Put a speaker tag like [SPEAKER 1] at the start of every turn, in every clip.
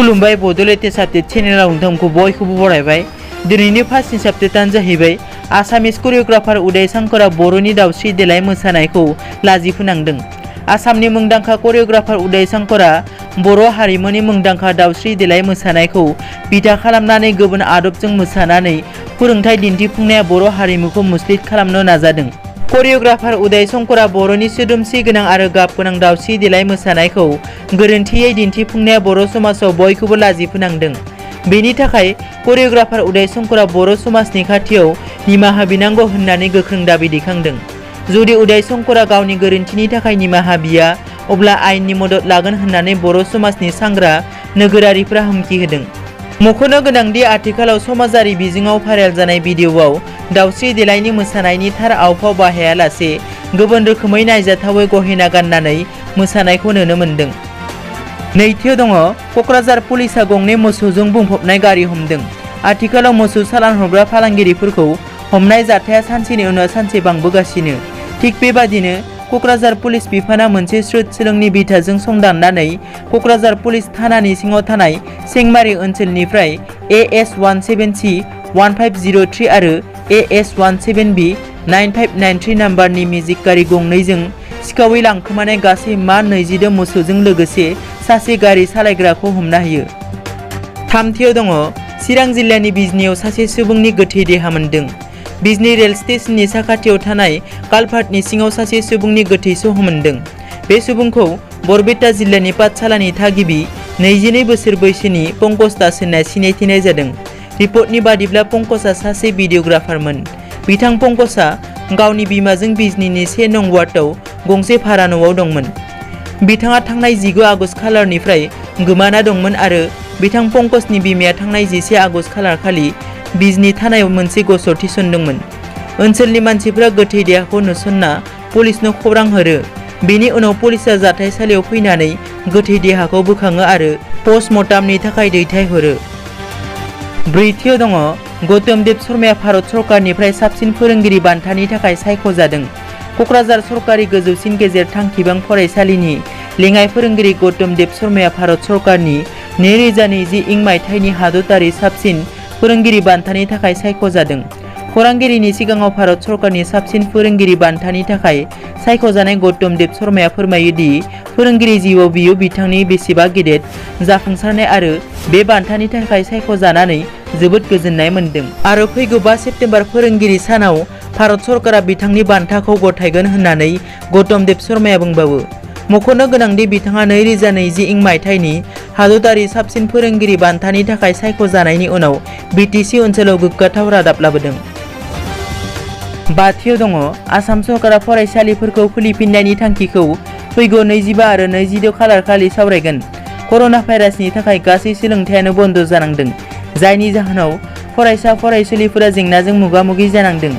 [SPEAKER 1] खुलुमबाय बड'लेण्ड आपडेट चेनेलाव नोंथांखौ बयखौबो बरायबाय। दिनैनि फार्स्ट आपडेटआनो जाहैबाय आसामिस करियोग्राफार उदय शंकरा बर'नि दावस्रि देलाय मोसानायखौ लाजि फोनांदों। आसामनि मुंदांखा करियोग्राफार उदय शंकरा बर' हारिमुनि मुंदांखा दावस्रि देलाय मोसानायखौ बिथा खालामनानै गुबुन आदबजों मोसानानै फोरोंथाय दिन्थिफुंनाया बर' हारिमुखौ मुस्लिद खालामनो नाजादों। करियोग्राफार उदय शंकरा बर'नि सोदोमस्रि गोनां आरो गाब गोनां दावस्रि देलाय मोसानायखौ गोरोन्थियै दिन्थिफुंनाया बर' समाजाव बयखौबो लाजि फोनांदों। बेनि थाखाय करियोग्राफार उदय शंकरा बर' समाजनि खाथियाव निमाहा बिनांगौ होननानै गोख्रों दाबि दैखांदों। जुदि उदय शंकरा गावनि गोरोन्थिनि थाखाय निमाहा बिया अब्ला आयेननि मदद लागोन होननानै बर' समाजनि सांग्रा नोगोरारिफोरा हुमखि होदों। मख'नो गोनांदि आथिखालाव समाजारि बिजोङाव भाइरेल जानाय भिडिअ'आव दावस्रि देलायनि मोसानायनि थार आवफाव बाहायालासे गुबुन रोखोमै नायजाथावै गहेना गाननानै मोसानायखौ नुनो मोन्दों। नैथियाव दङ क'क्राझार पुलिसआ गंनै मोसौजों बुंफबनाय गारि हमदों। आथिखालाव मोसौ सालान हरग्रा फालांगिरिफोरखौ हमनाय जाथाया सानसेनि उनाव सानसे बांबोगासिनो। थिग बेबादिनो क'क्राझार पुलिस बिफाना मोनसे स्रुद सोलोंनि बिथाजों संदाननानै क'क्राझार पुलिस थानानि सिङाव थानाय सेंमारि ओनसोलनिफ्राय AS17C 1503 आरो AS17B 9593 नाम्बारनि मेजिक गारि गंनैजों सिखावै लांखोमानाय गासै मा 22 मोसौजों लोगोसे सासे गारि सालायग्राखौ हमना होयो। थामथियाव दङ चिरां जिल्लानि बिजनीयाव सासे सुबुंनि गोथै देहा मोन्दों। बिजनी रेल स्टेशननि साखाथियाव थानाय कालभार्टनि सिङाव सासे सुबुंनि गोथै सह मोन्दों। बे सुबुंखौ बरपेटा जिल्लानि पाठशालानि थागिबि 22 बोसोर बैसोनि पंकज दास होनना सिनायथिनाय जादों। रिपर्टनि बादिब्ला पंकजआ सासे भिडिअ'ग्राफारमोन। बिथां पंकजआ गावनि बिमाजों बिजनीनि 1 नं वार्डआव गंसे भारा न'आव दंमोन। बिथाङा थांनाय 19 आगस्ट खालारनिफ्राय गोमाना दंमोन आरो बिथां पंकजनि बिमाया थांनाय 11 आगस्ट खालार खालि बिजनी थानायाव मोनसे गसर थिसनदोंमोन। ओनसोलनि मानसिफोरा गोथै देहाखौ नुसनना पुलिसनो खौरां हरो। बेनि उनाव पुलिसआ जाथायसालियाव फैनानै गोथै देहाखौ बोखाङो आरो पस्टमर्टामनि थाखाय दैथायहरो। ब्रैथियाव दङ गौतम देव शर्माया भारत सरकारनिफ्राय साबसिन फोरोंगिरि बान्थानि थाखाय सायख'जादों। क'क्राझार सरकारि गोजौसिन गेजेर थांखिबां फरायसालिनि लेङाइ फोरोंगिरि गौतम देव शर्माया भारत सरकारनि 2020 मायथाइनि हादोरारि साबसिन फोरोंगिरि बान्थानि थाखाय सायख'जादों। खौरांगिरिनि सिगाङाव भारत सरकारनि साबसिन फोरोंगिरि बान्थानि थाखाय सायख'जानाय गौतम देव शर्माया फोरमायो दि फोरोंगिरि जिउआव बियो बिथांनि बेसेबा गेदेर जाफुंसारनाय आरो बे बान्थानि थाखाय सायख'जानानै जोबोद गोजोननाय मोन्दों आरो फैगौ 5 सेप्तेम्बर फोरोंगिरि सानाव भारत सरकारा बिथांनि बान्थाखौ गथायगोन होननानै गौतम देव शर्माया बुंबावो। मख'नो गोनांदि बिथाङा 2020 मायथाइनि हादोरारि साबसिन फोरोंगिरि बान्थानि थाखाय सायख'जानायनि उनाव BTC ओनसोलाव गोग्गाथाव रादाब लाबोदों। बाथियाव दङ आसाम सरकारा फरायसालिफोरखौ खुलिफिननायनि थांखिखौ फैगौ 25 आरो 26 खालार खालि सावरायगोन। कर'ना भाइरासनि थाखाय गासै सोलोंथायानो बन्द जानांदों, जायनि जाहोनाव फरायसा फरायसुलिफोरा जेंनाजों मोगा-मोगि जानांदों।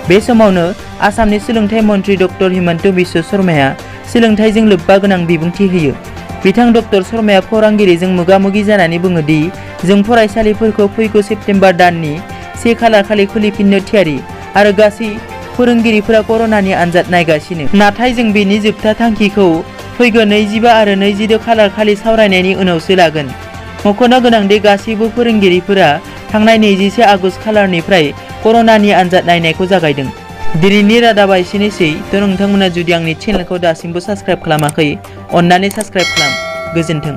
[SPEAKER 1] बे समावनो आसामनि सोलोंथाइ मन्त्रि डक्टर हिमन्त बिश्व शर्माया सोलोंथाइजों लोब्बा गोनां बिबुंथि होयो। बिथां डक्टर शर्माया खौरांगिरिजों मोगा-मोगि जानानै बुङो दि जों फरायसालिफोरखौ फैगौ सेप्तेम्बर दाननि 1 खालार खालि खुलिफिननो थियारि आरो गासै फोरोंगिरिफोरा कर'नानि आनजाद नायगासिनो। नाथाय जों बेनि जोबथा थांखिखौ फैगौ 25 आरो 26 खालार खालि सावरायनायनि उनावसो लागोन। मख'नो गोनांदि गासैबो फोरोंगिरिफोरा थांनाय 21 आगस्ट खालारनिफ्राय कर'नानि आनजाद नायनायखौ जागायदों। दिनैनि रादाबा एसेनोसै। नोंथांमोना जुदि आंनि चेनेलखौ दासिमबो साबस्क्राइब खालामाखै, अन्नानै साबस्क्राइब खालाम। गोजोन्थों।